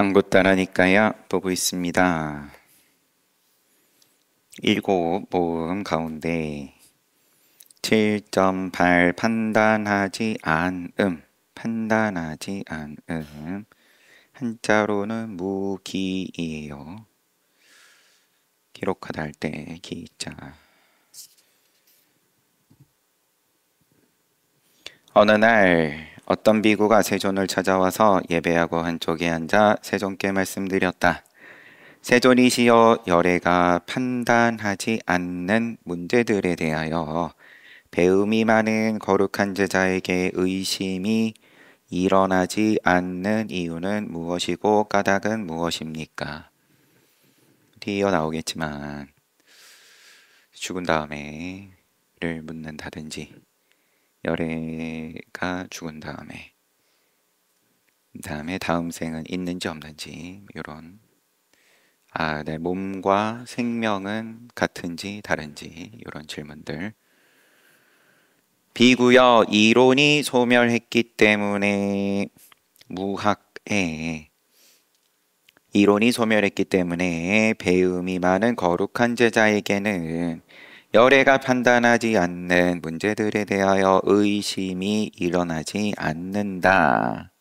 한국 따라니까요 보고 있습니다. 7 모음 가운데 7.8 판단하지 않음 한자로는 무기이에요. 기록하다 할 때 기자. 어느 날 어떤 비구가 세존을 찾아와서 예배하고 한쪽에 앉아 세존께 말씀드렸다. 세존이시여, 열애가 판단하지 않는 문제들에 대하여 배움이 많은 거룩한 제자에게 의심이 일어나지 않는 이유는 무엇이고 까닭은 무엇입니까? 뒤이어 나오겠지만 죽은 다음에를 묻는다든지, 열애가 죽은 다음에 다음 생은 있는지 없는지, 이런 내 몸과 생명은 같은지 다른지, 이런 질문들. 비구여, 이론이 소멸했기 때문에 이론이 소멸했기 때문에 배움이 많은 거룩한 제자에게는 열애가 판단하지 않는 문제들에 대하여 의심이 일어나지 않는다.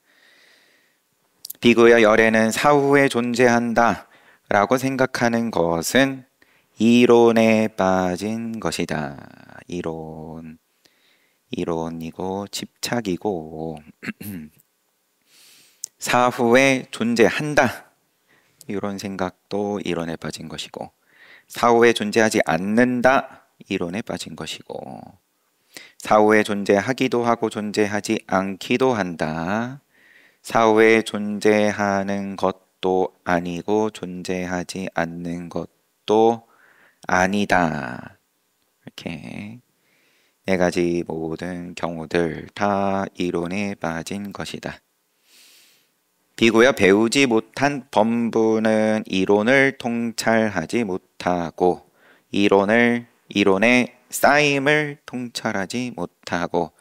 비구여, 열애는 사후에 존재한다 라고 생각하는 것은 이론에 빠진 것이다. 이론이고 집착이고 사후에 존재한다, 이런 생각도 이론에 빠진 것이고, 사후에 존재하지 않는다, 이론에 빠진 것이고, 사후에 존재하기도 하고 존재하지 않기도 한다, 사후에 존재하는 것도 아니고 존재하지 않는 것도 아니다. 이렇게 4가지 모든 경우들 다 이론에 빠진 것이다. 비구여, 배우지 못한 범부는 이론을 통찰하지 못하고 이론의 쌓임을 통찰하지 못하고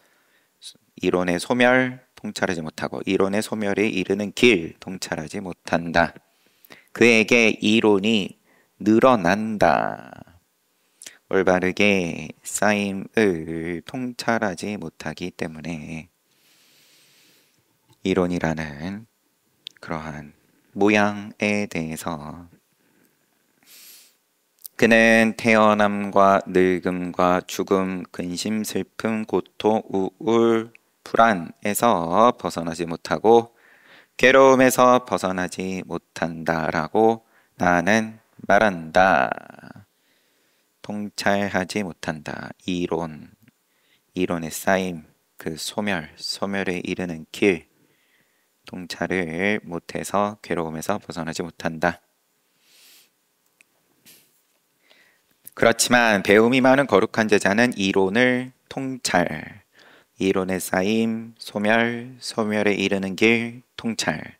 이론의 소멸 통찰하지 못하고 이론의 소멸에 이르는 길 통찰하지 못한다. 그에게 이론이 늘어난다. 올바르게 쌓임을 통찰하지 못하기 때문에 이론이라는 그러한 모양에 대해서 그는 태어남과 늙음과 죽음, 근심, 슬픔, 고통, 우울, 불안에서 벗어나지 못하고 괴로움에서 벗어나지 못한다라고 나는 말한다. 통찰하지 못한다. 이론의 쌓임, 그 소멸에 이르는 길, 통찰을 못해서 괴로움에서 벗어나지 못한다. 그렇지만 배움이 많은 거룩한 제자는 이론의 쌓임, 소멸에 이르는 길, 통찰.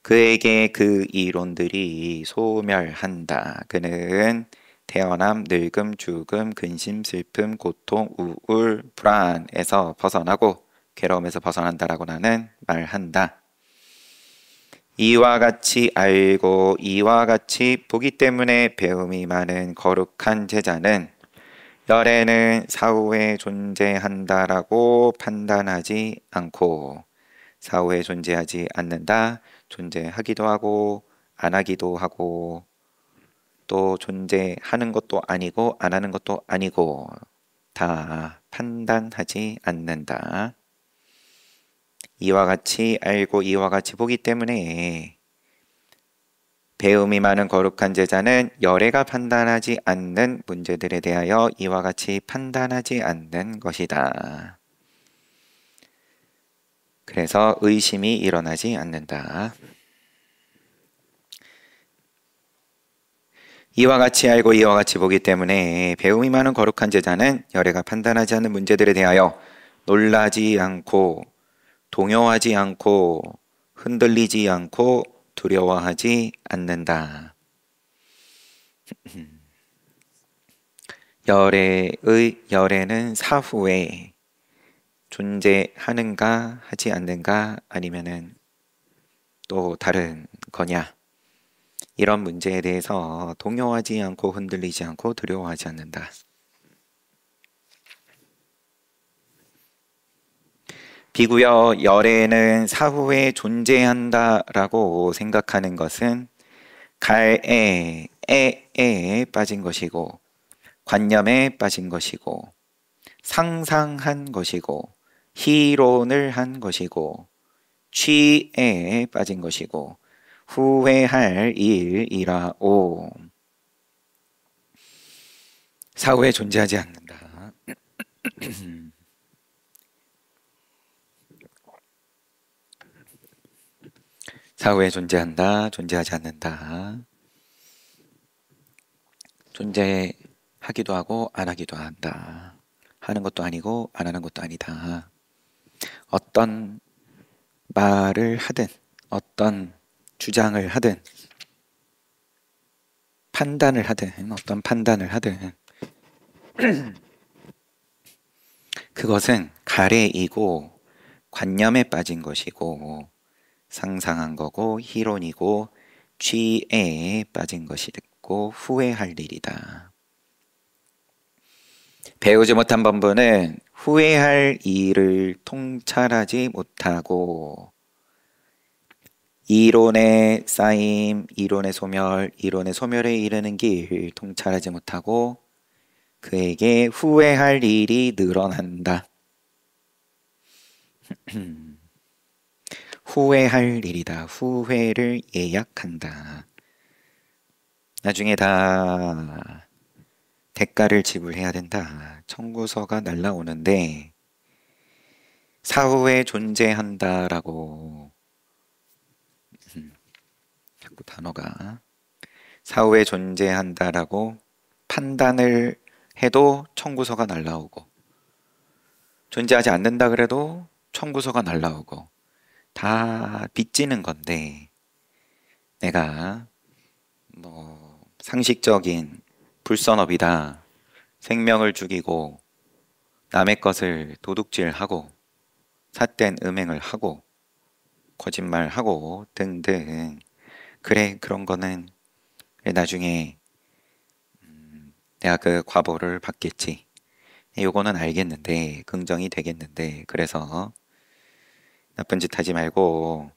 그에게 그 이론들이 소멸한다. 그는 태어남, 늙음, 죽음, 근심, 슬픔, 고통, 우울, 불안에서 벗어나고 괴로움에서 벗어난다라고 나는 말한다. 이와 같이 알고 이와 같이 보기 때문에 배움이 많은 거룩한 제자는 열애는 사후에 존재한다라고 판단하지 않고 사후에 존재하지 않는다, 존재하기도 하고 안 하기도 하고 또 존재하는 것도 아니고 안 하는 것도 아니고 다 판단하지 않는다. 이와 같이 알고 이와 같이 보기 때문에 배움이 많은 거룩한 제자는 열애가 판단하지 않는 문제들에 대하여 이와 같이 판단하지 않는 것이다. 그래서 의심이 일어나지 않는다. 이와 같이 알고 이와 같이 보기 때문에 배움이 많은 거룩한 제자는 열애가 판단하지 않는 문제들에 대하여 놀라지 않고 동요하지 않고 흔들리지 않고 두려워하지 않는다. 열애는 사후에 존재하는가 하지 않는가, 아니면은 또 다른 거냐? 이런 문제에 대해서 동요하지 않고 흔들리지 않고 두려워하지 않는다. 비구역 열애는 사후에 존재한다라고 생각하는 것은 갈에 에에 빠진 것이고 관념에 빠진 것이고 상상한 것이고 희론을 한 것이고 취에 빠진 것이고 후회할 일이라오. 사후에 존재하지 않는다. 사후에 존재한다, 존재하지 않는다. 존재하기도 하고 안 하기도 한다. 하는 것도 아니고 안 하는 것도 아니다. 어떤 말을 하든 어떤 주장을 하든 판단을 하든 어떤 판단을 하든 그것은 가래이고 관념에 빠진 것이고 상상한 거고 희론이고 취에 빠진 것이고 후회할 일이다. 배우지 못한 본분은 후회할 일을 통찰하지 못하고 이론의 쌓임, 이론의 소멸에 이르는 길 통찰하지 못하고 그에게 후회할 일이 늘어난다. 후회할 일이다. 후회를 예약한다. 나중에 다 대가를 지불해야 된다. 청구서가 날라오는데 사후에 존재한다라고 자꾸 단어가 사후에 존재한다라고 판단을 해도 청구서가 날라오고 존재하지 않는다 그래도 청구서가 날라오고 다 빚지는 건데 내가 뭐 상식적인 불선업이다. 생명을 죽이고 남의 것을 도둑질하고 삿된 음행을 하고 거짓말하고 등등 그래 그런 거는 나중에 내가 그 과보를 받겠지. 요거는 알겠는데 긍정이 되겠는데 그래서 나쁜 짓 하지 말고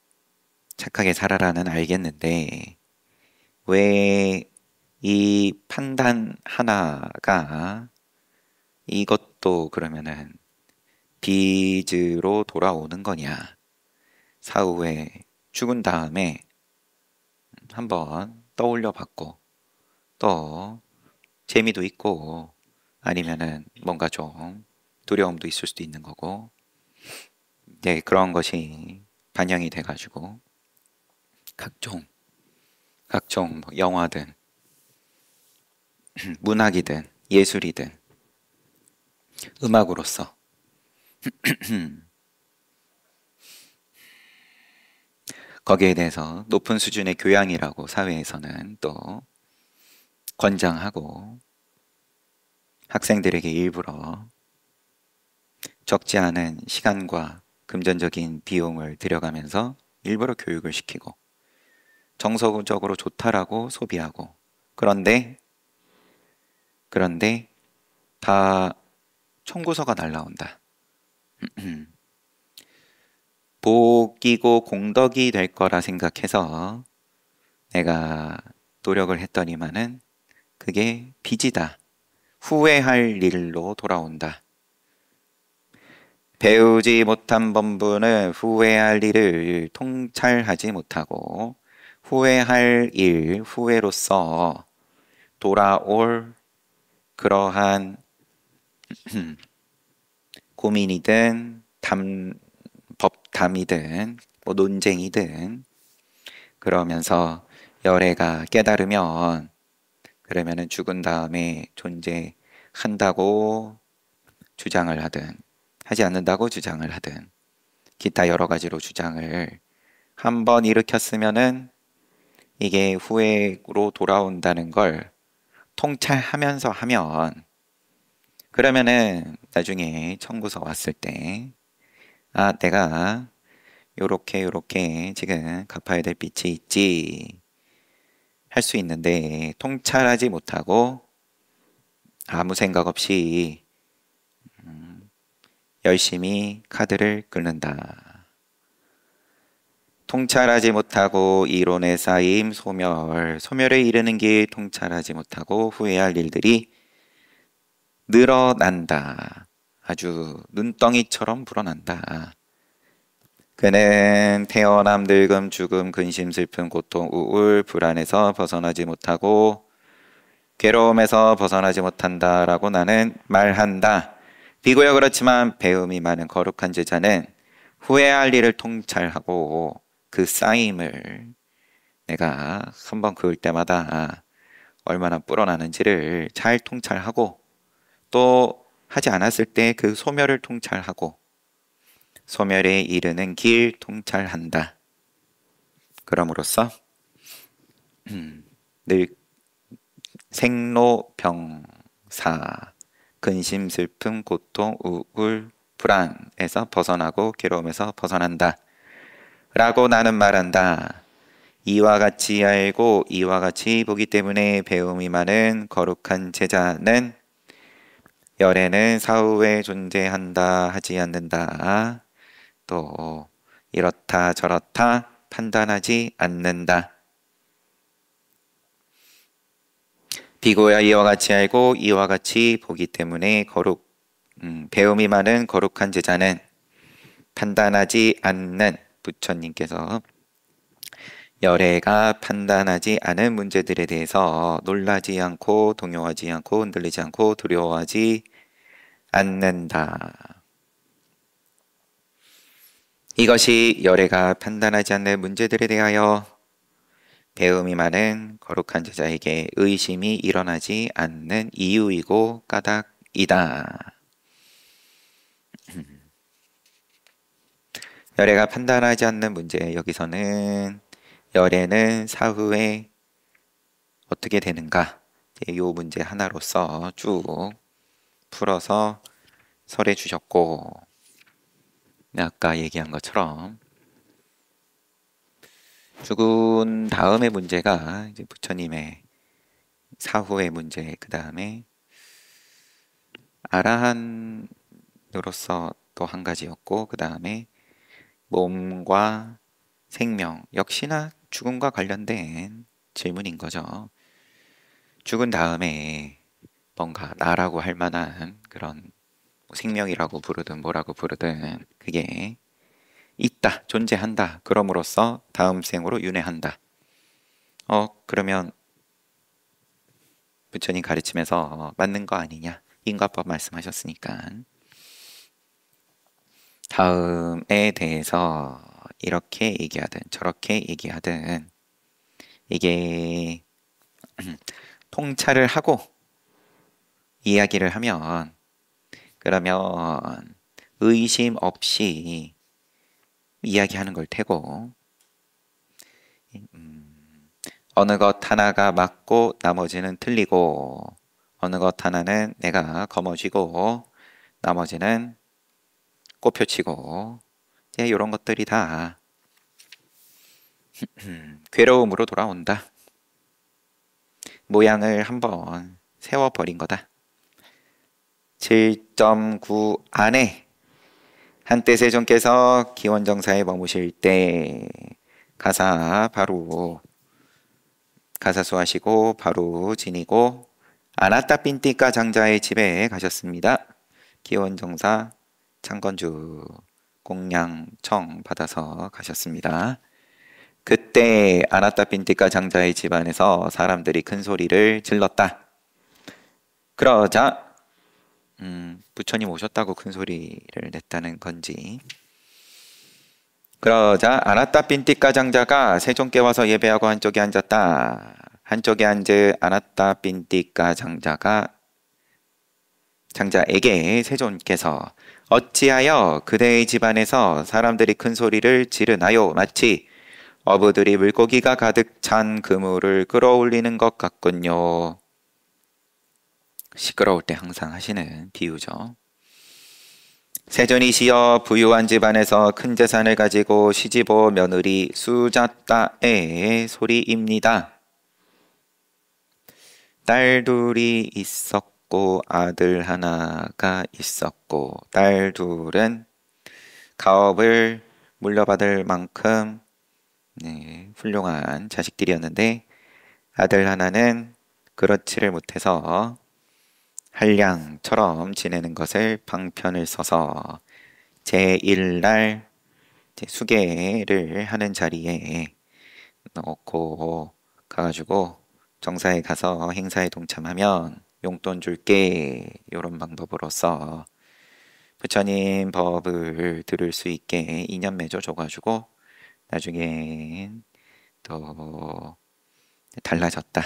착하게 살아라는 알겠는데 왜 이 판단 하나가 이것도 그러면은 빚으로 돌아오는 거냐? 사후에 죽은 다음에 한번 떠올려 봤고 또 재미도 있고 아니면은 뭔가 좀 두려움도 있을 수도 있는 거고 네, 그런 것이 반영이 돼가지고 각종 뭐 영화든 문학이든 예술이든 음악으로서 거기에 대해서 높은 수준의 교양이라고 사회에서는 또 권장하고 학생들에게 일부러 적지 않은 시간과 금전적인 비용을 들여가면서 일부러 교육을 시키고 정서적으로 좋다라고 소비하고 그런데 다 청구서가 날라온다. 복이고 공덕이 될 거라 생각해서 내가 노력을 했더니만은 그게 빚이다. 후회할 일로 돌아온다. 배우지 못한 본분은 후회할 일을 통찰하지 못하고 후회할 일, 후회로서 돌아올 그러한 고민이든 법담이든 뭐 논쟁이든 그러면서 열애가 깨달으면 그러면은 죽은 다음에 존재한다고 주장을 하든 하지 않는다고 주장을 하든 기타 여러 가지로 주장을 한번 일으켰으면은 이게 후회로 돌아온다는 걸 통찰하면서 하면 그러면은 나중에 청구서 왔을 때 아, 내가 요렇게 지금 갚아야 될 빚이 있지 할 수 있는데 통찰하지 못하고 아무 생각 없이 열심히 카드를 긁는다. 통찰하지 못하고 이론에 쌓임 소멸에 이르는 길 통찰하지 못하고 후회할 일들이 늘어난다. 아주 눈덩이처럼 불어난다. 그는 태어남, 늙음, 죽음, 근심, 슬픔, 고통, 우울, 불안에서 벗어나지 못하고 괴로움에서 벗어나지 못한다라고 나는 말한다. 비고요 그렇지만 배움이 많은 거룩한 제자는 후회할 일을 통찰하고 그 쌓임을 내가 한번 그을 때마다 얼마나 불어나는지를 잘 통찰하고 또 하지 않았을 때 그 소멸을 통찰하고 소멸에 이르는 길 통찰한다. 그럼으로써 늘 생로병사 근심, 슬픔, 고통, 우울, 불안에서 벗어나고 괴로움에서 벗어난다. 라고 나는 말한다. 이와 같이 알고 이와 같이 보기 때문에 배움이 많은 거룩한 제자는 열에는 사후에 존재한다 하지 않는다. 또 이렇다 저렇다 판단하지 않는다. 비고야 이와 같이 알고 이와 같이 보기 때문에 배움이 많은 거룩한 제자는 판단하지 않는 부처님께서 열애가 판단하지 않은 문제들에 대해서 놀라지 않고 동요하지 않고 흔들리지 않고 두려워하지 않는다. 이것이 열애가 판단하지 않는 문제들에 대하여 배움이 많은 거룩한 제자에게 의심이 일어나지 않는 이유이고 까닭이다. 열애가 판단하지 않는 문제, 여기서는 열애는 사후에 어떻게 되는가, 이 문제 하나로서 쭉 풀어서 설해 주셨고, 아까 얘기한 것처럼 죽은 다음의 문제가 이제 부처님의 사후의 문제, 그 다음에 아라한으로서 또 한 가지였고, 그 다음에 몸과 생명, 역시나 죽음과 관련된 질문인 거죠. 죽은 다음에 뭔가 나라고 할 만한 그런 생명이라고 부르든 뭐라고 부르든 그게 있다, 존재한다. 그럼으로써 다음 생으로 윤회한다. 그러면 부처님 가르치면서 맞는 거 아니냐? 인과법 말씀하셨으니까 다음에 대해서 이렇게 얘기하든 저렇게 얘기하든 이게 통찰을 하고 이야기를 하면 그러면 의심 없이 이야기하는 걸 테고 어느 것 하나가 맞고 나머지는 틀리고 어느 것 하나는 내가 거머쥐고 나머지는 꽃표치고 이런 것들이 다 괴로움으로 돌아온다. 모양을 한번 세워버린 거다. 7.9 안에 한때 세존께서 기원정사에 머무실 때 가사수하시고 바로 지니고 아나따핀띠가 장자의 집에 가셨습니다. 기원정사 창건주 공양청 받아서 가셨습니다. 그때 아나따핀띠가 장자의 집안에서 사람들이 큰 소리를 질렀다. 그러자 부처님 오셨다고 큰 소리를 냈다는 건지, 그러자 아나따핀띠가 장자가 세존께 와서 예배하고 한쪽에 앉았다. 한쪽에 앉은 아나따핀띠가 장자에게 세존께서 어찌하여 그대의 집안에서 사람들이 큰 소리를 지르나요? 마치 어부들이 물고기가 가득 찬 그물을 끌어올리는 것 같군요. 시끄러울 때 항상 하시는 비유죠. 세존이시여 부유한 집안에서 큰 재산을 가지고 시집오 며느리 수잣다의 소리입니다. 딸 둘이 있었고 아들 하나가 있었고, 딸 둘은 가업을 물려받을 만큼 훌륭한 자식들이었는데, 아들 하나는 그렇지를 못해서 한량처럼 지내는 것을 방편을 써서 제1날 수계를 하는 자리에 넣고 가가지고 정사에 가서 행사에 동참하면 용돈 줄게, 이런 방법으로써 부처님 법을 들을 수 있게 인연 맺어 줘가지고 나중엔 또 달라졌다.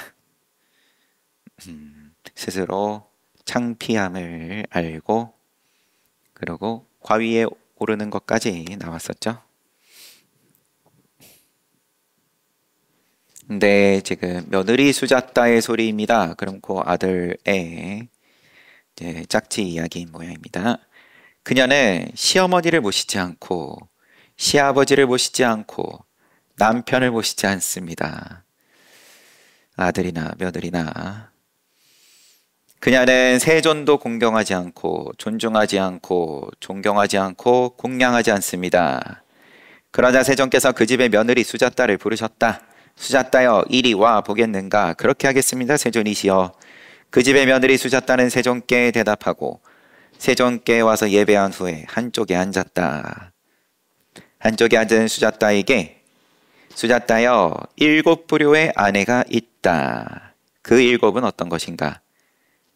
스스로 창피함을 알고 그러고 과위에 오르는 것까지 나왔었죠. 근데 지금 며느리 수잣다의 소리입니다. 그럼 그 아들의 짝지 이야기인 모양입니다. 그녀는 시어머니를 모시지 않고 시아버지를 모시지 않고 남편을 모시지 않습니다. 아들이나 며느리나. 그녀는 세존도 공경하지 않고 존중하지 않고 존경하지 않고 공양하지 않습니다. 그러자 세존께서 그 집의 며느리 수잣다를 부르셨다. 수잣다여 이리 와 보겠는가. 그렇게 하겠습니다. 세존이시여. 그 집의 며느리 수잣다는 세존께 대답하고 세존께 와서 예배한 후에 한쪽에 앉았다. 한쪽에 앉은 수잣다에게 수잣다여 7부류의 아내가 있다. 그 7은 어떤 것인가?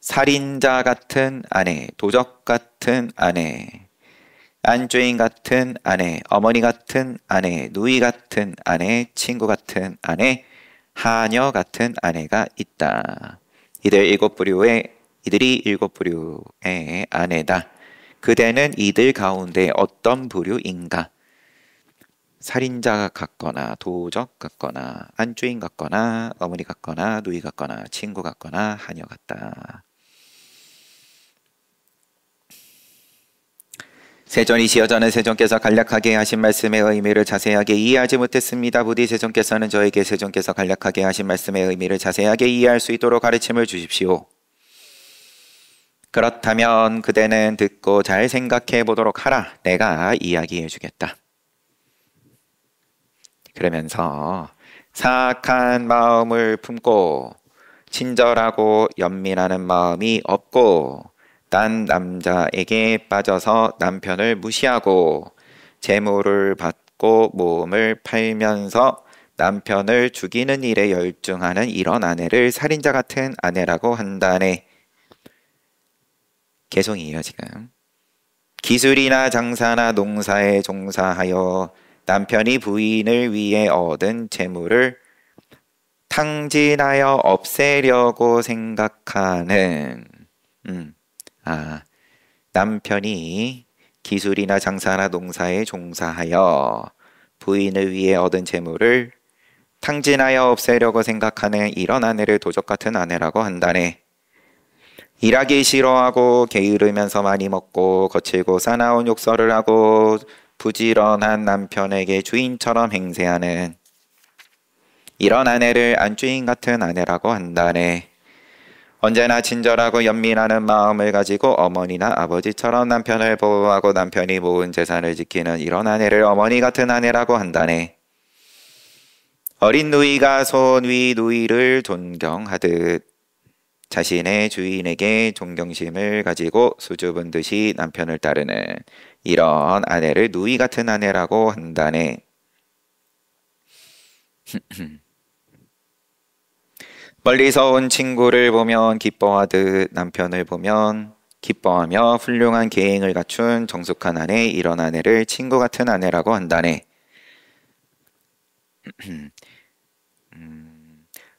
살인자 같은 아내, 도적 같은 아내, 안주인 같은 아내, 어머니 같은 아내, 누이 같은 아내, 친구 같은 아내, 하녀 같은 아내가 있다. 이들이 7부류의 아내다. 그대는 이들 가운데 어떤 부류인가? 살인자 같거나 도적 같거나 안주인 같거나 어머니 같거나 누이 같거나 친구 같거나 하녀 같다. 세존이시여, 저는 세존께서 간략하게 하신 말씀의 의미를 자세하게 이해하지 못했습니다. 부디 세존께서는 저에게 세존께서 간략하게 하신 말씀의 의미를 자세하게 이해할 수 있도록 가르침을 주십시오. 그렇다면 그대는 듣고 잘 생각해 보도록 하라. 내가 이야기해 주겠다. 그러면서 사악한 마음을 품고 친절하고 연민하는 마음이 없고 딴 남자에게 빠져서 남편을 무시하고 재물을 받고 모험을 팔면서 남편을 죽이는 일에 열중하는 이런 아내를 살인자 같은 아내라고 한다네. 개송이에요 지금. 기술이나 장사나 농사에 종사하여 남편이 부인을 위해 얻은 재물을 탕진하여 없애려고 생각하는 남편이 기술이나 장사나 농사에 종사하여 부인을 위해 얻은 재물을 탕진하여 없애려고 생각하는 이런 아내를 도적 같은 아내라고 한다네. 일하기 싫어하고 게으르면서 많이 먹고 거칠고 싸나운 욕설을 하고 부지런한 남편에게 주인처럼 행세하는 이런 아내를 안주인 같은 아내라고 한다네. 언제나 친절하고 연민하는 마음을 가지고 어머니나 아버지처럼 남편을 보호하고 남편이 모은 재산을 지키는 이런 아내를 어머니 같은 아내라고 한다네. 어린 누이가 손위 누이를 존경하듯 자신의 주인에게 존경심을 가지고 수줍은 듯이 남편을 따르는 이런 아내를 누이 같은 아내라고 한다네. 멀리서 온 친구를 보면 기뻐하듯 남편을 보면 기뻐하며 훌륭한 계행을 갖춘 정숙한 아내, 이런 아내를 친구 같은 아내라고 한다네.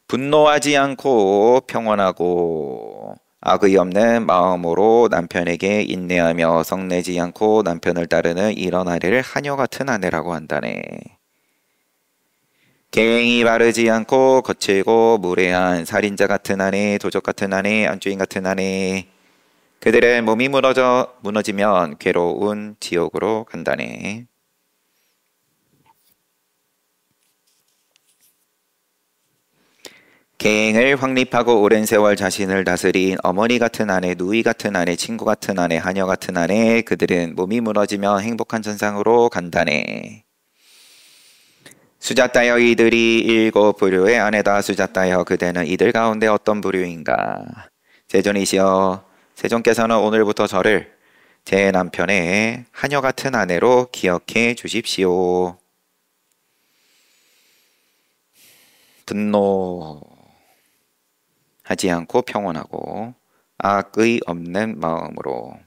분노하지 않고 평온하고 악의 없는 마음으로 남편에게 인내하며 성내지 않고 남편을 따르는 이런 아내를 하녀 같은 아내라고 한다네. 계행이 바르지 않고 거칠고 무례한 살인자 같은 아내, 도적 같은 아내, 안주인 같은 아내, 그들은 몸이 무너지면 괴로운 지옥으로 간다네. 계행을 확립하고 오랜 세월 자신을 다스린 어머니 같은 아내, 누이 같은 아내, 친구 같은 아내, 하녀 같은 아내, 그들은 몸이 무너지면 행복한 천상으로 간다네. 수자따여 이들이 일곱 부류의 아내다. 수자따여 그대는 이들 가운데 어떤 부류인가? 세존이시여, 세존께서는 오늘부터 저를 제 남편의 하녀 같은 아내로 기억해 주십시오. 분노하지 않고 평온하고 악의 없는 마음으로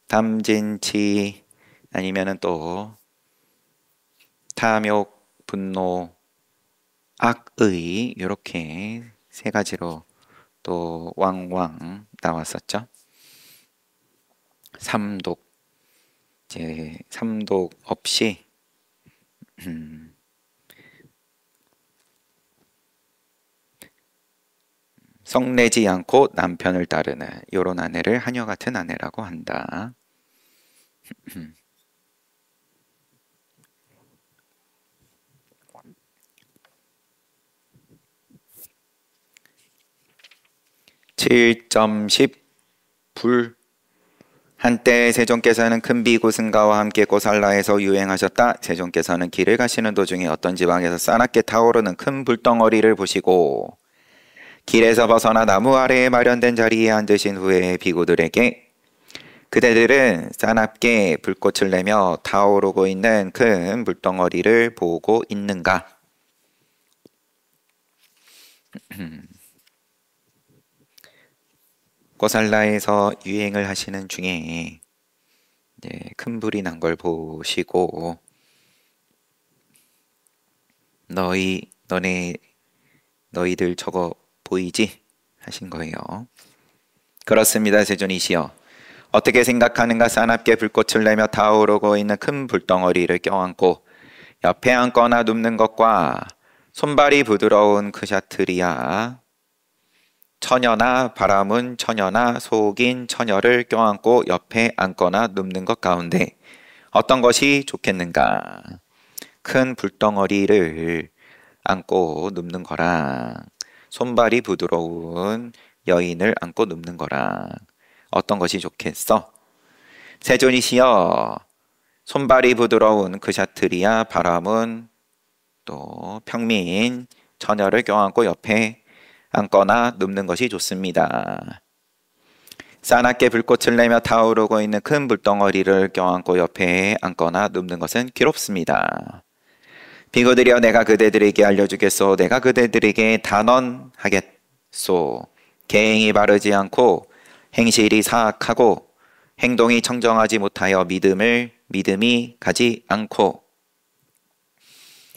담진치 아니면은 또 탐욕, 분노, 악의 이렇게 세 가지로 또 왕왕 나왔었죠. 삼독, 이제 삼독 없이 성내지 않고 남편을 따르는 이런 아내를 하녀 같은 아내라고 한다. 7.10 불. 한때 세종께서는 큰 비고승가와 함께 고살라에서 유행하셨다. 세종께서는 길을 가시는 도중에 어떤 지방에서 싸납게 타오르는 큰 불덩어리를 보시고 길에서 벗어나 나무 아래에 마련된 자리에 앉으신 후에 비구들에게 그대들은 싸납게 불꽃을 내며 타오르고 있는 큰 불덩어리를 보고 있는가? 고살라에서 유행을 하시는 중에 큰 불이 난 걸 보시고 너희들 저거 보이지? 하신 거예요. 그렇습니다, 세존이시여. 어떻게 생각하는가? 싸납게 불꽃을 내며 타오르고 있는 큰 불덩어리를 껴안고 옆에 앉거나 눕는 것과 손발이 부드러운 크샤트리아 처녀나 바라문 처녀나 속인 처녀를 껴안고 옆에 앉거나 눕는 것 가운데 어떤 것이 좋겠는가? 큰 불덩어리를 안고 눕는 거랑 손발이 부드러운 여인을 안고 눕는 거랑 어떤 것이 좋겠어? 세존이시여, 손발이 부드러운 크샤트리아 바라문 또 평민 처녀를 껴안고 옆에 앉거나 눕는 것이 좋습니다. 싸납게 불꽃을 내며 타오르고 있는 큰 불덩어리를 껴안고 옆에 앉거나 눕는 것은 괴롭습니다. 비구들이여, 내가 그대들에게 알려주겠소. 내가 그대들에게 단언하겠소. 계행이 바르지 않고 행실이 사악하고 행동이 청정하지 못하여 믿음이 가지 않고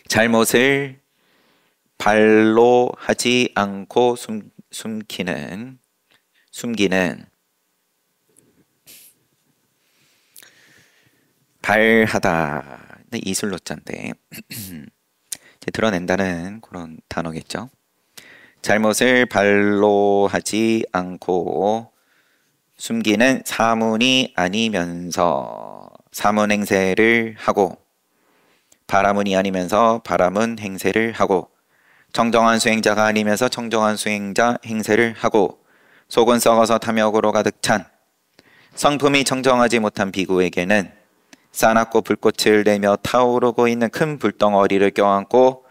잘못을 발로 하지 않고 숨기는 발하다. 이슬로자인데 드러낸다는 그런 단어겠죠. 잘못을 발로 하지 않고 숨기는 사문이 아니면서 사문 행세를 하고 바라문이 아니면서 바라문 행세를 하고 청정한 수행자가 아니면서 청정한 수행자 행세를 하고 속은 썩어서 탐욕으로 가득 찬 성품이 청정하지 못한 비구에게는 싸납고 불꽃을 내며 타오르고 있는 큰 불덩어리를 껴안고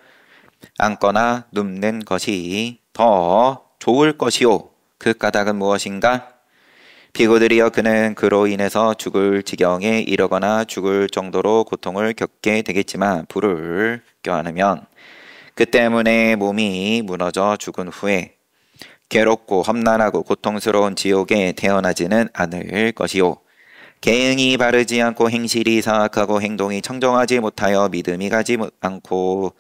앉거나 눕는 것이 더 좋을 것이오. 그 까닭은 무엇인가? 비구들이여, 그는 그로 인해서 죽을 지경에 이르거나 죽을 정도로 고통을 겪게 되겠지만 불을 껴안으면 그 때문에 몸이 무너져 죽은 후에 괴롭고 험난하고 고통스러운 지옥에 태어나지는 않을 것이요. 계행이 바르지 않고 행실이 사악하고 행동이 청정하지 못하여 믿음이 가지 않고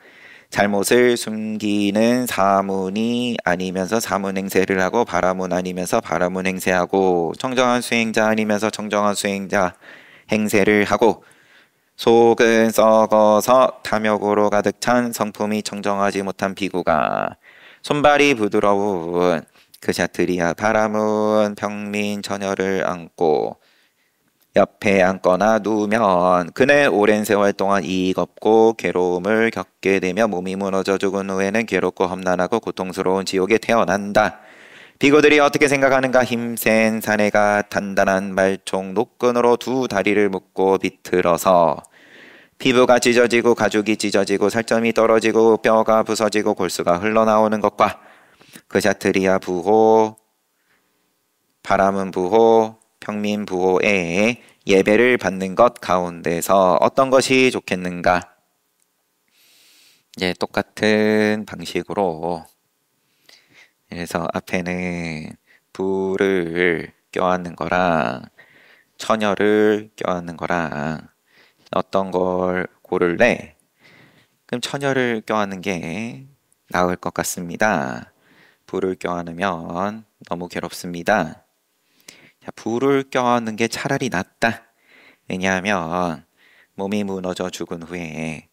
잘못을 숨기는 사문이 아니면서 사문 행세를 하고 바라문 아니면서 바라문 행세하고 청정한 수행자 아니면서 청정한 수행자 행세를 하고 속은 썩어서 탐욕으로 가득 찬 성품이 청정하지 못한 비구가 손발이 부드러운 그샤트리아 바람은 평민 처녀를 안고 옆에 앉거나 누우면 그는 오랜 세월 동안 이익 없고 괴로움을 겪게 되며 몸이 무너져 죽은 후에는 괴롭고 험난하고 고통스러운 지옥에 태어난다. 비고들이 어떻게 생각하는가? 힘센 사내가 단단한 말총 노끈으로 두 다리를 묶고 비틀어서 피부가 찢어지고 가죽이 찢어지고 살점이 떨어지고 뼈가 부서지고 골수가 흘러나오는 것과 그샤트리아 부호, 바람은 부호, 평민 부호에 예배를 받는 것 가운데서 어떤 것이 좋겠는가? 이제 똑같은 방식으로, 그래서 앞에는 부를 껴안는 거랑 처녀를 껴안는 거랑 어떤 걸 고를래? 그럼 처녀를 껴안는 게 나을 것 같습니다. 부를 껴안으면 너무 괴롭습니다. 자, 부를 껴안는 게 차라리 낫다. 왜냐하면 몸이 무너져 죽은 후에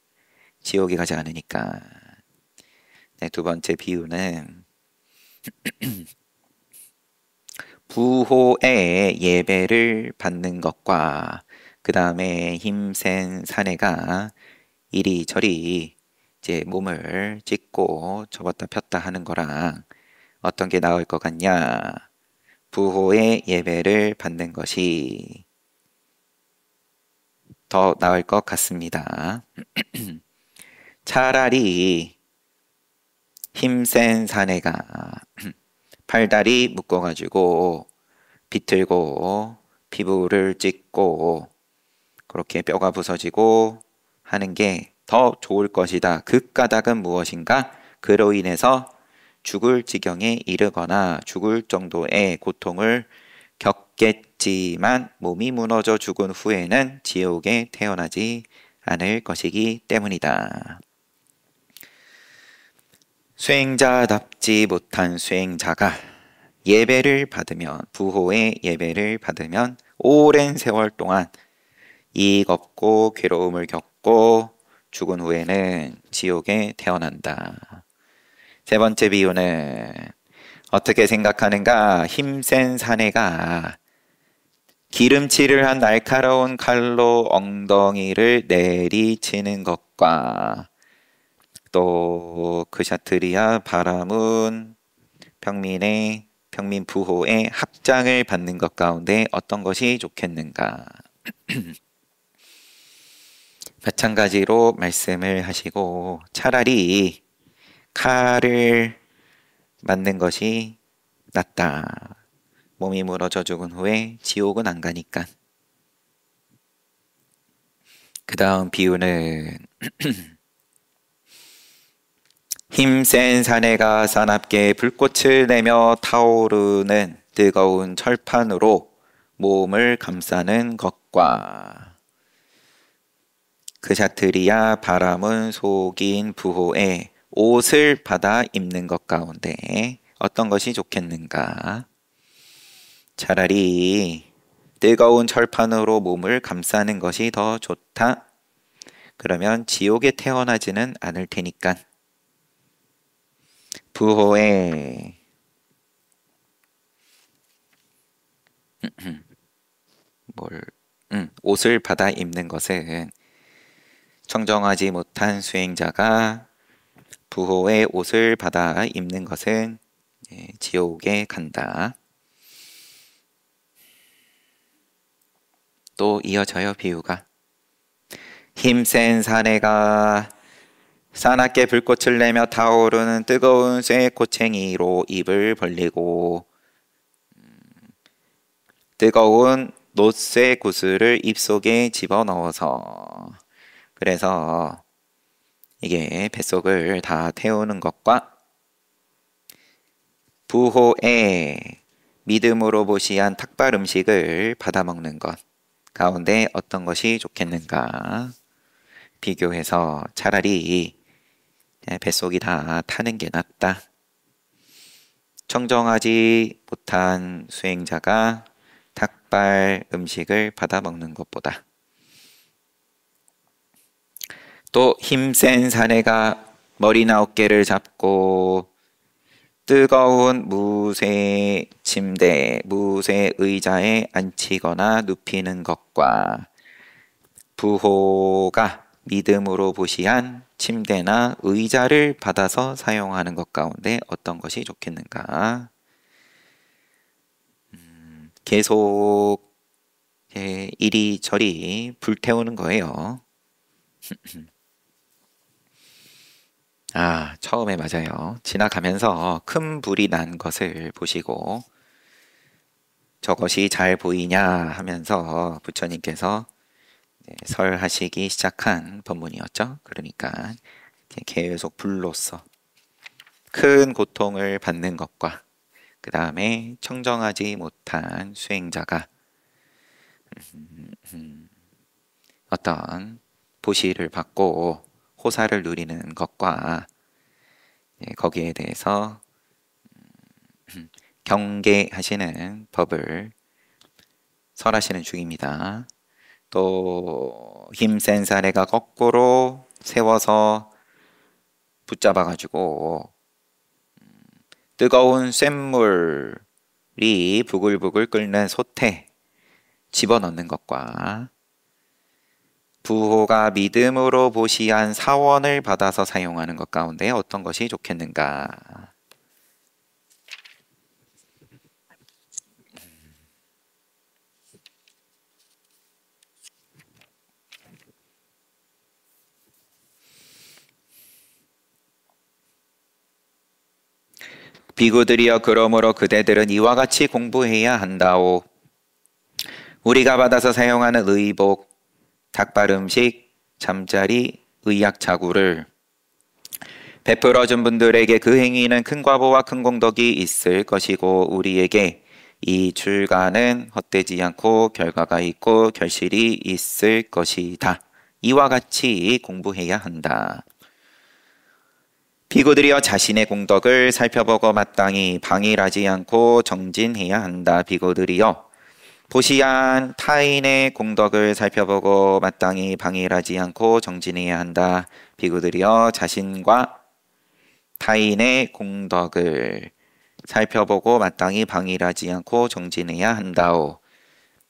지옥에 가지 않으니까. 네, 두 번째 비유는 부호의 예배를 받는 것과 그 다음에 힘센 사내가 이리저리 이제 몸을 찢고 접었다 폈다 하는 거랑 어떤 게 나을 것 같냐? 부호의 예배를 받는 것이 더 나을 것 같습니다. 차라리 힘센 사내가 팔다리 묶어가지고 비틀고 피부를 찢고 그렇게 뼈가 부서지고 하는 게 더 좋을 것이다. 그 까닭은 무엇인가? 그로 인해서 죽을 지경에 이르거나 죽을 정도의 고통을 겪겠지만 몸이 무너져 죽은 후에는 지옥에 태어나지 않을 것이기 때문이다. 수행자답지 못한 수행자가 예배를 받으면, 부호의 예배를 받으면 오랜 세월 동안 이익 없고 괴로움을 겪고 죽은 후에는 지옥에 태어난다. 세 번째 비유는 어떻게 생각하는가? 힘센 사내가 기름칠을 한 날카로운 칼로 엉덩이를 내리치는 것과 또 그샤트리아 바라문 평민 부호의 합장을 받는 것 가운데 어떤 것이 좋겠는가? 마찬가지로 말씀을 하시고 차라리 칼을 맞는 것이 낫다. 몸이 무너져 죽은 후에 지옥은 안 가니까. 그 다음 비유는 힘센 사내가 사납게 불꽃을 내며 타오르는 뜨거운 철판으로 몸을 감싸는 것과 그샤트리아 바람은 속인 부호에 옷을 받아 입는 것 가운데 어떤 것이 좋겠는가? 차라리 뜨거운 철판으로 몸을 감싸는 것이 더 좋다. 그러면 지옥에 태어나지는 않을 테니까. 부호에 옷을 받아 입는 것은 청정하지 못한 수행자가 부호의 옷을 받아 입는 것은 지옥에 간다. 또 이어져요 비유가. 힘센 사내가 사납게 불꽃을 내며 타오르는 뜨거운 쇠 고챙이로 입을 벌리고 뜨거운 놋쇠 구슬을 입속에 집어넣어서 그래서 이게 뱃속을 다 태우는 것과 부호에 믿음으로 보시한 탁발 음식을 받아먹는 것 가운데 어떤 것이 좋겠는가? 비교해서 차라리 뱃속이 다 타는 게 낫다. 청정하지 못한 수행자가 탁발 음식을 받아먹는 것보다. 또 힘센 사내가 머리나 어깨를 잡고 뜨거운 무쇠 침대, 무쇠 의자에 앉히거나 눕히는 것과 부호가 믿음으로 보시한 침대나 의자를 받아서 사용하는 것 가운데 어떤 것이 좋겠는가? 계속 이리저리 불태우는 거예요. 처음에 맞아요. 지나가면서 큰 불이 난 것을 보시고 저것이 잘 보이냐 하면서 부처님께서 설하시기 시작한 법문이었죠. 그러니까 계속 불로써 큰 고통을 받는 것과 그 다음에 청정하지 못한 수행자가 어떤 보시를 받고 호사를 누리는 것과 거기에 대해서 경계하시는 법을 설하시는 중입니다. 또 힘센 사례가 거꾸로 세워서 붙잡아가지고 뜨거운 쇳물이 부글부글 끓는 솥에 집어넣는 것과 부호가 믿음으로 보시한 사원을 받아서 사용하는 것 가운데 어떤 것이 좋겠는가? 비구들이여 그러므로 그대들은 이와 같이 공부해야 한다오. 우리가 받아서 사용하는 의복, 닭발 음식, 잠자리, 의약 자구를 베풀어준 분들에게 그 행위는 큰 과보와 큰 공덕이 있을 것이고 우리에게 이 출가는 헛되지 않고 결과가 있고 결실이 있을 것이다. 이와 같이 공부해야 한다. 비구들이여 자신의 공덕을 살펴보고 마땅히 방일하지 않고 정진해야 한다. 비구들이여 보시한 타인의 공덕을 살펴보고 마땅히 방일하지 않고 정진해야 한다. 비구들이여 자신과 타인의 공덕을 살펴보고 마땅히 방일하지 않고 정진해야 한다오.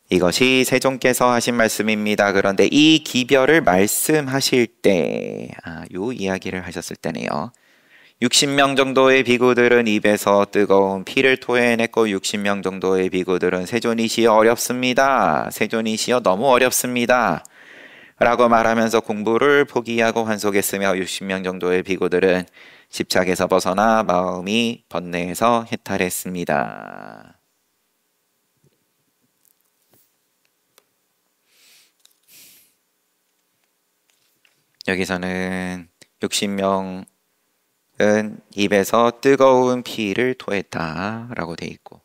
이것이 세존께서 하신 말씀입니다. 그런데 이 기별을 말씀하실 때, 요 이야기를 하셨을 때네요. 60명 정도의 비구들은 입에서 뜨거운 피를 토해냈고 60명 정도의 비구들은 세존이시여 어렵습니다. 세존이시여 너무 어렵습니다. 라고 말하면서 공부를 포기하고 환속했으며 60명 정도의 비구들은 집착에서 벗어나 마음이 번뇌해서 해탈했습니다. 여기서는 60명은 입에서 뜨거운 피를 토했다 라고 돼 있고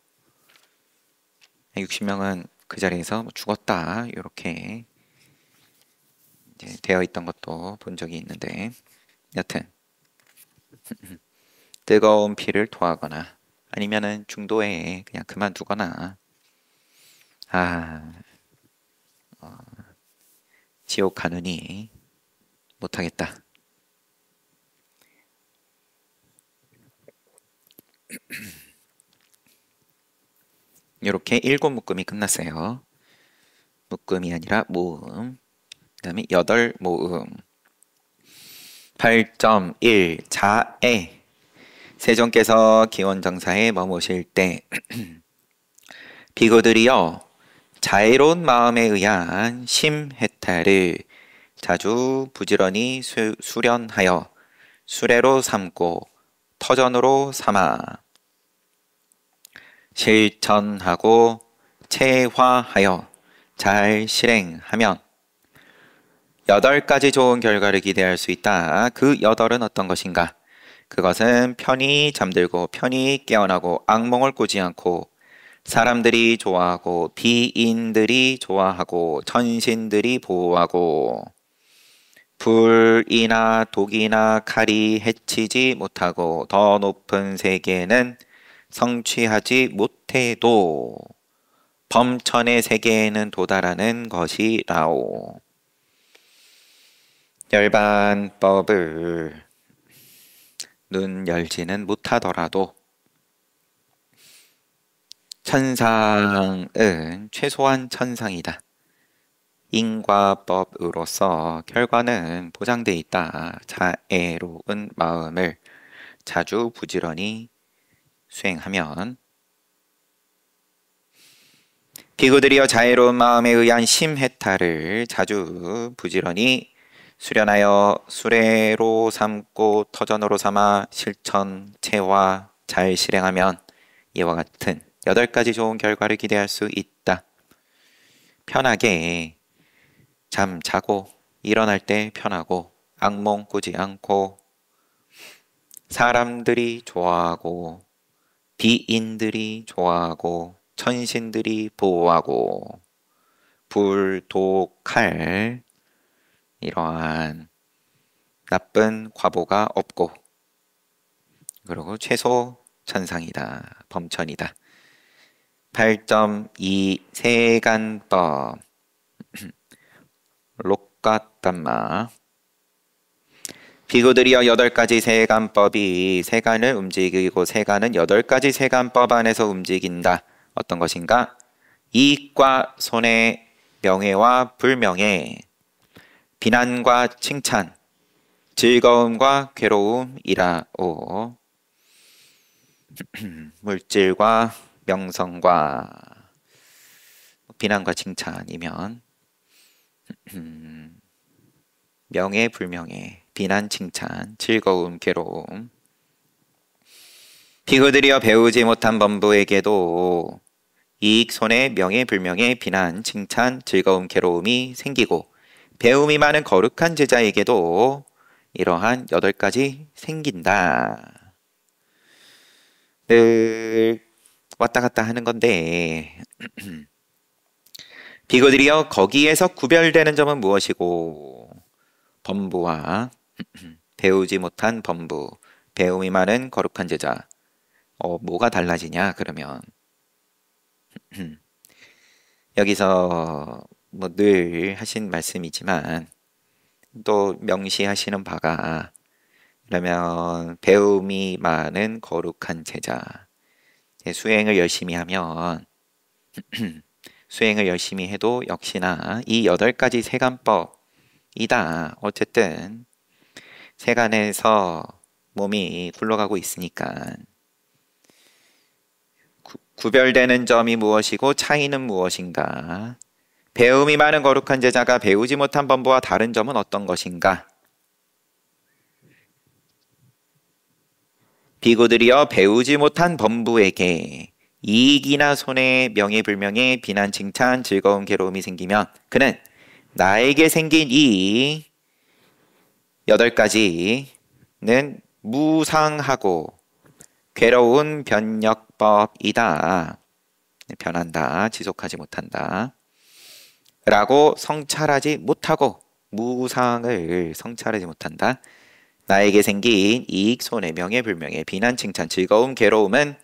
60명은 그 자리에서 죽었다 이렇게 되어 있던 것도 본 적이 있는데 여튼 뜨거운 피를 토하거나 아니면은 중도에 그냥 그만두거나 지옥 가느니 못하겠다. 이렇게 7묶음이 끝났어요. 묶음이 아니라 모음. 그 다음에 8모음. 8.1 자애. 세존께서 기원정사에 머무실 때 비구들이여 자애로운 마음에 의한 심해탈을 자주 부지런히 수련하여 수레로 삼고 터전으로 삼아 실천하고 체화하여 잘 실행하면 8가지 좋은 결과를 기대할 수 있다. 그 8은 어떤 것인가? 그것은 편히 잠들고 편히 깨어나고 악몽을 꾸지 않고 사람들이 좋아하고 비인들이 좋아하고 천신들이 보호하고 불이나 독이나 칼이 해치지 못하고 더 높은 세계는 성취하지 못해도 범천의 세계에는 도달하는 것이라오. 열반법을 눈 열지는 못하더라도 천상은 최소한 천상이다. 인과법으로서 결과는 보장돼 있다. 자애로운 마음을 자주 부지런히 수행하면 비구들이여 자애로운 마음에 의한 심해탈을 자주 부지런히 수련하여 수레로 삼고 터전으로 삼아 실천, 체화 잘 실행하면 이와 같은 8가지 좋은 결과를 기대할 수 있다. 편하게 잠 자고 일어날 때 편하고 악몽 꾸지 않고 사람들이 좋아하고 비인들이 좋아하고 천신들이 보호하고 불독할 이러한 나쁜 과보가 없고 그리고 최소 천상이다. 범천이다. 8.2 세간법 록가담마 비구들이여 8가지 세간법이 세간을 움직이고 세간은 8가지 세간법 안에서 움직인다. 어떤 것인가? 이익과 손해, 명예와 불명예, 비난과 칭찬, 즐거움과 괴로움이라오. 물질과 명성과 비난과 칭찬이면 명예, 불명예, 비난, 칭찬, 즐거움, 괴로움. 비구들이여 배우지 못한 범부에게도 이익, 손해, 명예, 불명예, 비난, 칭찬, 즐거움, 괴로움이 생기고 배움이 많은 거룩한 제자에게도 이러한 8가지 생긴다. 늘 왔다 갔다 하는 건데 비구들이여 거기에서 구별되는 점은 무엇이고 범부와 배우지 못한 범부, 배움이 많은 거룩한 제자 뭐가 달라지냐 그러면 여기서 뭐 늘 하신 말씀이지만 또 명시하시는 바가 그러면 배움이 많은 거룩한 제자 수행을 열심히 하면 수행을 열심히 해도 역시나 이 8가지 세간법이다. 어쨌든 세간에서 몸이 굴러가고 있으니까 구별되는 점이 무엇이고 차이는 무엇인가? 배움이 많은 거룩한 제자가 배우지 못한 범부와 다른 점은 어떤 것인가? 비구들이여 배우지 못한 범부에게 이익이나 손해, 명예, 불명예, 비난, 칭찬, 즐거움, 괴로움이 생기면 그는 나에게 생긴 이 8가지는 무상하고 괴로운 변역법이다. 변한다. 지속하지 못한다. 라고 성찰하지 못하고 무상을 성찰하지 못한다. 나에게 생긴 이익, 손해, 명예, 불명예, 비난, 칭찬, 즐거움, 괴로움은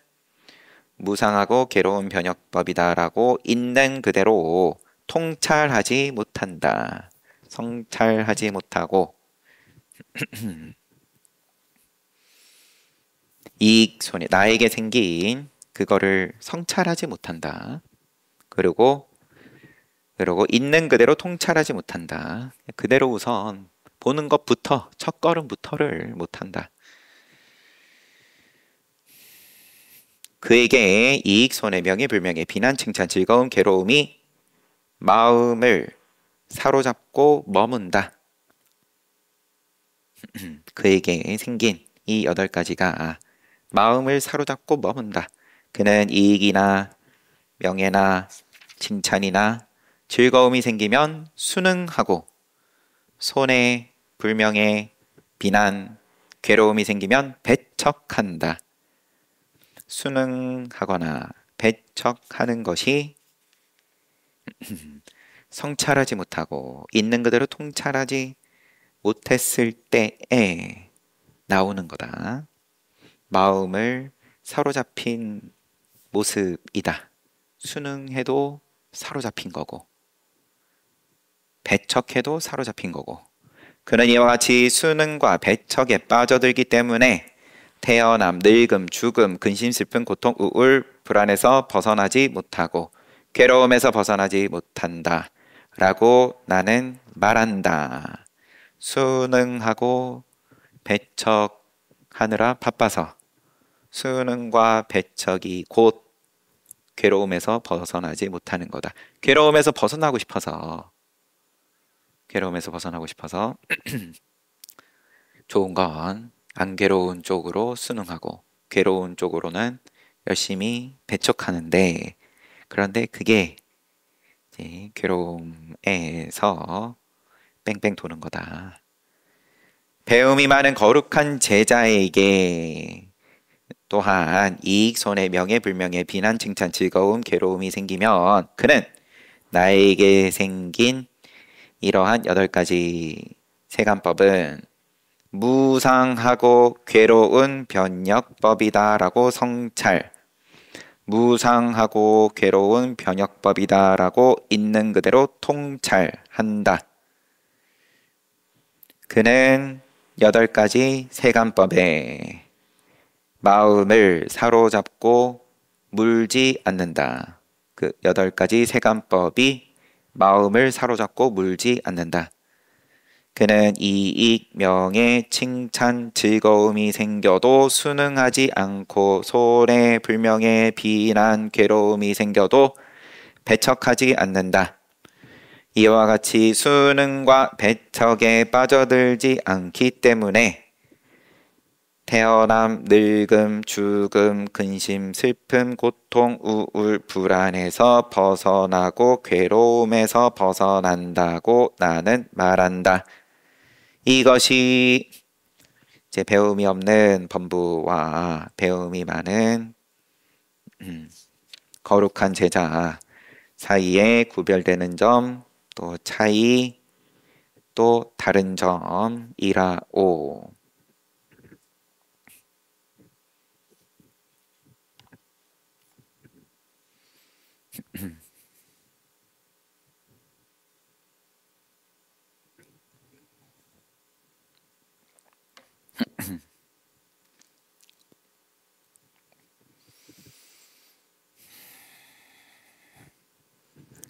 무상하고 괴로운 변역법이다 라고 있는 그대로 통찰하지 못한다. 성찰하지 못하고 이익, 손해, 나에게 생긴 그거를 성찰하지 못한다. 그리고 있는 그대로 통찰하지 못한다. 그대로 우선 보는 것부터 첫 걸음부터를 못한다. 그에게 이익, 손해, 명예, 불명예, 비난, 칭찬, 즐거움, 괴로움이 마음을 사로잡고 머문다. 그에게 생긴 이 8가지가 마음을 사로잡고 머문다. 그는 이익이나 명예나 칭찬이나 즐거움이 생기면 순응하고 손해, 불명예, 비난, 괴로움이 생기면 배척한다. 순응하거나 배척하는 것이 성찰하지 못하고 있는 그대로 통찰하지 못했을 때에 나오는 거다. 마음을 사로잡힌 모습이다. 순응해도 사로잡힌 거고 배척해도 사로잡힌 거고 그는 이와 같이 순응과 배척에 빠져들기 때문에 태어남, 늙음, 죽음, 근심, 슬픔, 고통, 우울, 불안에서 벗어나지 못하고 괴로움에서 벗어나지 못한다. 라고 나는 말한다. 수능하고 배척하느라 바빠서 수능과 배척이 곧 괴로움에서 벗어나지 못하는 거다. 괴로움에서 벗어나고 싶어서 좋은 건 안 괴로운 쪽으로 수능하고 괴로운 쪽으로는 열심히 배척하는데, 그런데 그게 이제 괴로움에서 뺑뺑 도는 거다. 배움이 많은 거룩한 제자에게 또한 이익, 손해, 명예, 불명예, 비난, 칭찬, 즐거움, 괴로움이 생기면 그는 나에게 생긴 이러한 8가지 세간법은 무상하고 괴로운 변역법이다라고 성찰, 무상하고 괴로운 변역법이다라고 있는 그대로 통찰한다. 그는 8가지 세간법에 마음을 사로잡고 물지 않는다. 그 8가지 세간법이 마음을 사로잡고 물지 않는다. 그는 이익, 명예, 칭찬, 즐거움이 생겨도 순응하지 않고 손해, 불명예, 비난, 괴로움이 생겨도 배척하지 않는다. 이와 같이 순응과 배척에 빠져들지 않기 때문에 태어남, 늙음, 죽음, 근심, 슬픔, 고통, 우울, 불안에서 벗어나고 괴로움에서 벗어난다고 나는 말한다. 이것이 이제 배움이 없는 범부와 배움이 많은 거룩한 제자 사이에 구별되는 점, 또 차이, 또 다른 점이라오.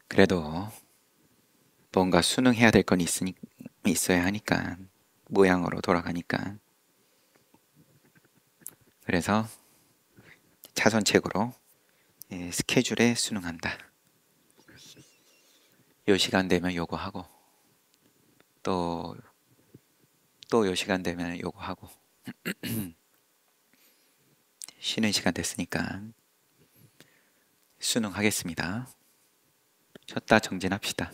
그래도 뭔가 수능해야 될 건 있어야 하니까, 모양으로 돌아가니까. 그래서 차선책으로 스케줄에 수능한다. 요 시간 되면 요거 하고, 또 요 시간 되면 요거 하고, 쉬는 시간 됐으니까 수능하겠습니다. 쉬었다 정진합시다.